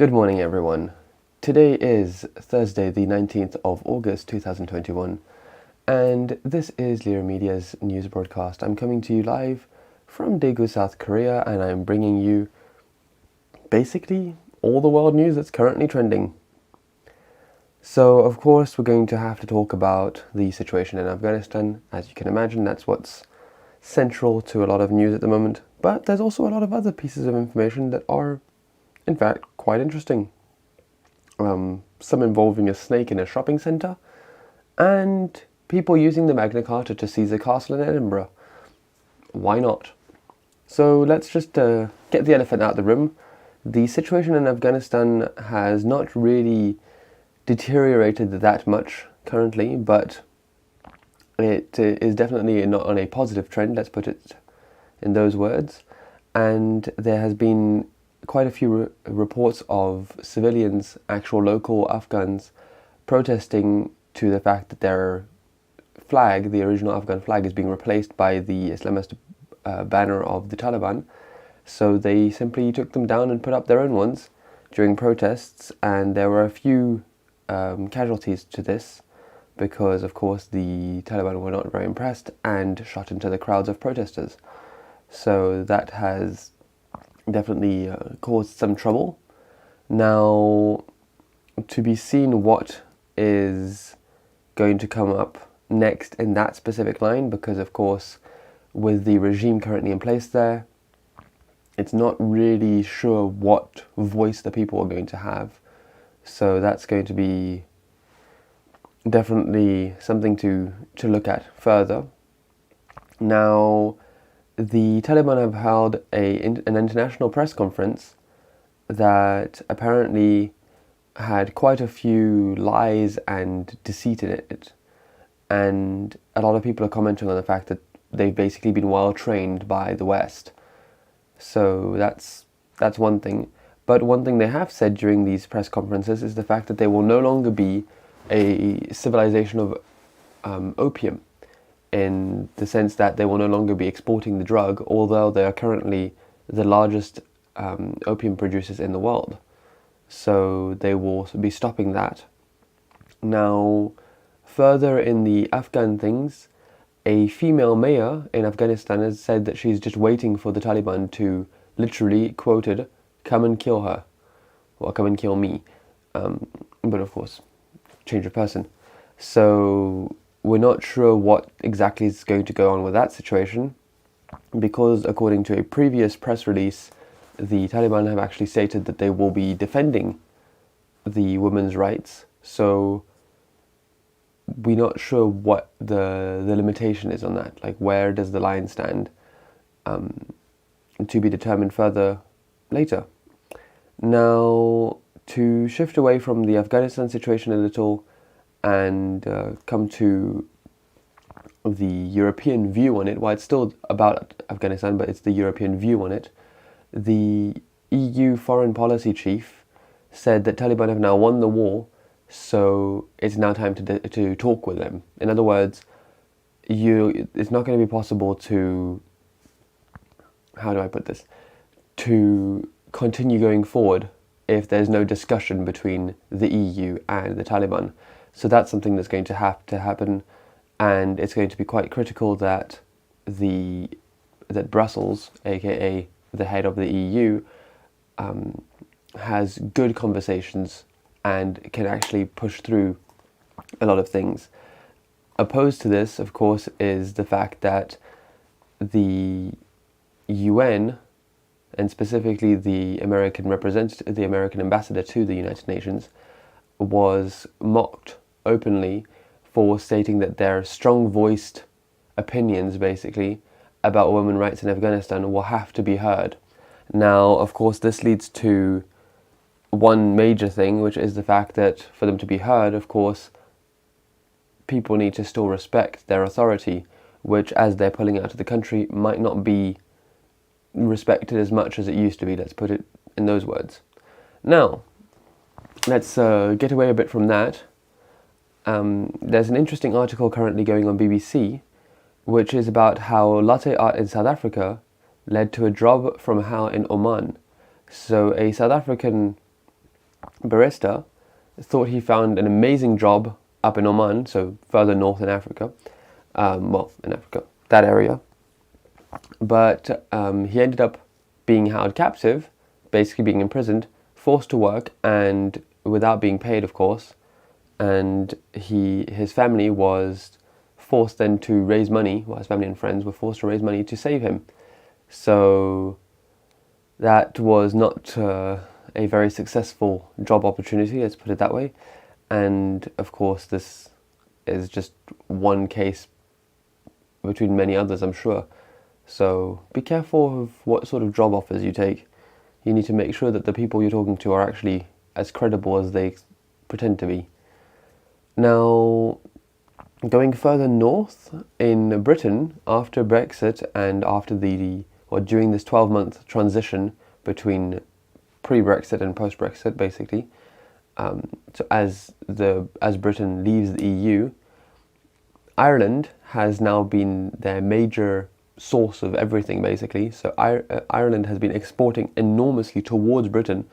Good morning, everyone. Today is Thursday, the 19th of August 2021, and this is Lira Media's news broadcast. I'm coming to you live from Daegu, South Korea, and I'm bringing you basically all the world news that's currently trending. So, of course, we're going to have to talk about the situation in Afghanistan. As you can imagine, that's what's central to a lot of news at the moment, but there's also a lot of other pieces of information that are in fact quite interesting. Some involving a snake in a shopping centre, and people using the Magna Carta to seize a castle in Edinburgh. Why not? So let's just get the elephant out of the room. The situation in Afghanistan has not really deteriorated that much currently, but it is definitely not on a positive trend, let's put it in those words. And there has been quite a few reports of civilians, actual local Afghans, protesting to the fact that their flag, the original Afghan flag, is being replaced by the Islamist banner of the Taliban. So they simply took them down and put up their own ones during protests, and there were a few casualties to this because, of course, the Taliban were not very impressed and shot into the crowds of protesters. So that has definitely caused some trouble. Now, to be seen what is going to come up next in that specific line, because of course with the regime currently in place there, it's not really sure what voice the people are going to have. So that's going to be definitely something to look at further. Now, the Taliban have held an international press conference that apparently had quite a few lies and deceit in it. And a lot of people are commenting on the fact that they've basically been well trained by the West. So that's one thing. But one thing they have said during these press conferences is the fact that they will no longer be a civilization of opium, in the sense that they will no longer be exporting the drug, although they are currently the largest opium producers in the world. So they will be stopping that. Now, further in the Afghan things, a female mayor in Afghanistan has said that she's just waiting for the Taliban to, literally quoted, come and kill her, or come and kill me. But of course, change of person. So we're not sure what exactly is going to go on with that situation, because according to a previous press release, the Taliban have actually stated that they will be defending the women's rights. So we're not sure what the limitation is on that. Like, where does the line stand? To be determined further later. Now, to shift away from the Afghanistan situation a little and come to the European view on it. Well, it's still about Afghanistan, but it's the European view on it. The EU foreign policy chief said that Taliban have now won the war, so it's now time to talk with them. In other words, it's not going to be possible to, how do I put this, to continue going forward if there's no discussion between the EU and the Taliban. So that's something that's going to have to happen, and it's going to be quite critical that Brussels, aka the head of the EU, has good conversations and can actually push through a lot of things. Opposed to this, of course, is the fact that the UN, and specifically the American ambassador to the United Nations, was mocked openly for stating that their strong-voiced opinions, basically, about women's rights in Afghanistan will have to be heard. Now, of course, this leads to one major thing, which is the fact that for them to be heard, of course, people need to still respect their authority, which, as they're pulling out of the country, might not be respected as much as it used to be, let's put it in those words. Now, let's get away a bit from that. There's an interesting article currently going on BBC, which is about how latte art in South Africa led to a job from How in Oman. So a South African barista, thought he found an amazing job up in Oman, so further north in Africa, in Africa, that area. But he ended up being held captive, basically being imprisoned, forced to work, and without being paid, of course. And his family was forced then to raise money, well, his family and friends were forced to raise money to save him. So that was not a very successful job opportunity, let's put it that way. And of course, this is just one case between many others, I'm sure. So be careful of what sort of job offers you take. You need to make sure that the people you're talking to are actually as credible as they pretend to be. Now, going further north in Britain, after Brexit and after during this 12-month transition between pre-Brexit and post-Brexit, basically, so as Britain leaves the EU, Ireland has now been their major source of everything, basically. So Ireland has been exporting enormously towards Britain,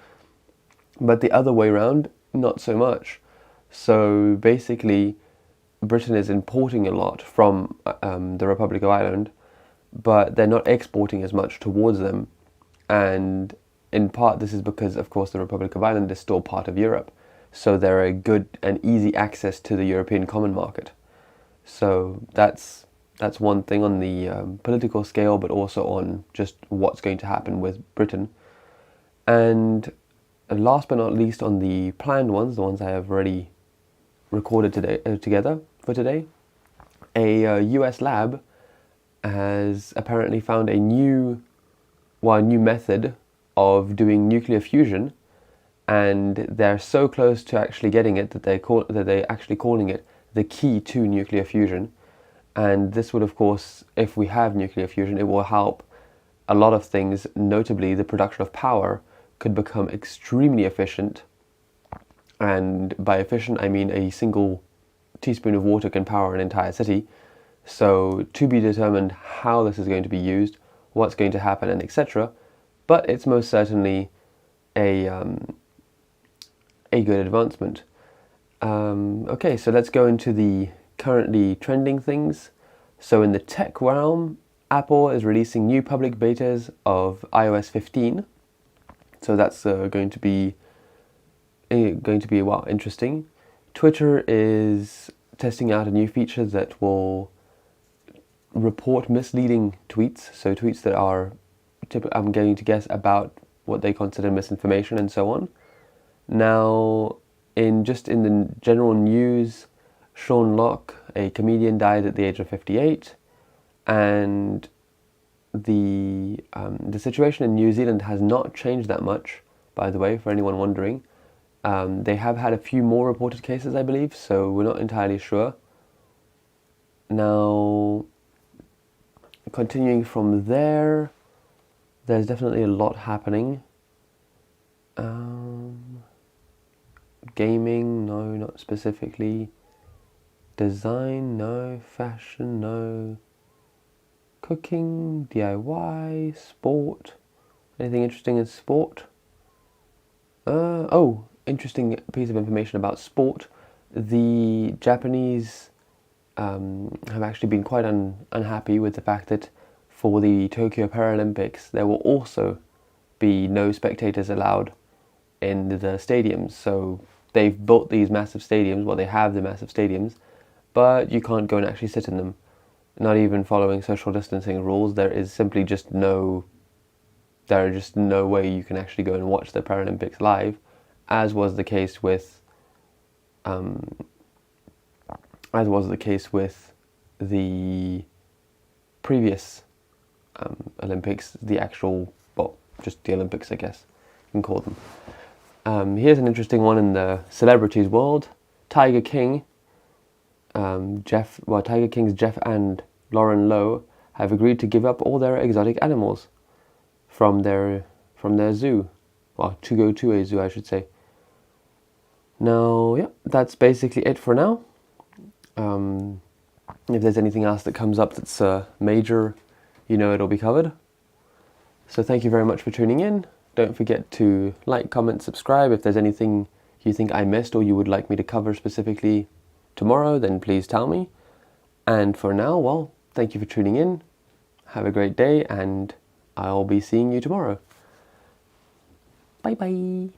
but the other way around, not so much. So basically, Britain is importing a lot from the Republic of Ireland, but they're not exporting as much towards them. And in part, this is because, of course, the Republic of Ireland is still part of Europe. So they're a good and easy access to the European common market. So that's one thing on the political scale, but also on just what's going to happen with Britain. And last but not least, on the planned ones, the ones I have already recorded together for today, a US lab has apparently found a new method of doing nuclear fusion, and they're so close to actually getting it that they're actually calling it the key to nuclear fusion. And this would, of course, if we have nuclear fusion, it will help a lot of things, notably the production of power could become extremely efficient. And by efficient, I mean a single teaspoon of water can power an entire city. So to be determined how this is going to be used, what's going to happen, and etc. But it's most certainly a good advancement. Okay, so let's go into the currently trending things. So in the tech realm, Apple is releasing new public betas of iOS 15. So that's going to be interesting. Twitter is testing out a new feature that will report misleading tweets, so tweets that are, I'm going to guess, about what they consider misinformation and so on. Now, in the general news, Sean Locke, a comedian, died at the age of 58, and the situation in New Zealand has not changed that much, by the way, for anyone wondering. They have had a few more reported cases, I believe, so we're not entirely sure. Now, continuing from there, there's definitely a lot happening. Gaming, no, not specifically. Design, no. Fashion, no. Cooking, DIY, sport. Anything interesting in sport? Interesting piece of information about sport. The Japanese have actually been quite unhappy with the fact that for the Tokyo Paralympics there will also be no spectators allowed in the stadiums. So they've built these massive stadiums, they have the massive stadiums, but you can't go and actually sit in them. Not even following social distancing rules, there is simply just no way you can actually go and watch the Paralympics live, as was the case with the previous Olympics, just the Olympics, I guess you can call them. Here's an interesting one in the celebrities world. Tiger King's Jeff and Lauren Lowe have agreed to give up all their exotic animals from their zoo, to go to a zoo, I should say. Now, yeah, that's basically it for now. If there's anything else that comes up that's major, it'll be covered. So thank you very much for tuning in, Don't forget to like, comment, subscribe. If there's anything you think I missed or you would like me to cover specifically tomorrow, then please tell me. And for now, well, thank you for tuning in. Have a great day, and I'll be seeing you tomorrow. Bye bye.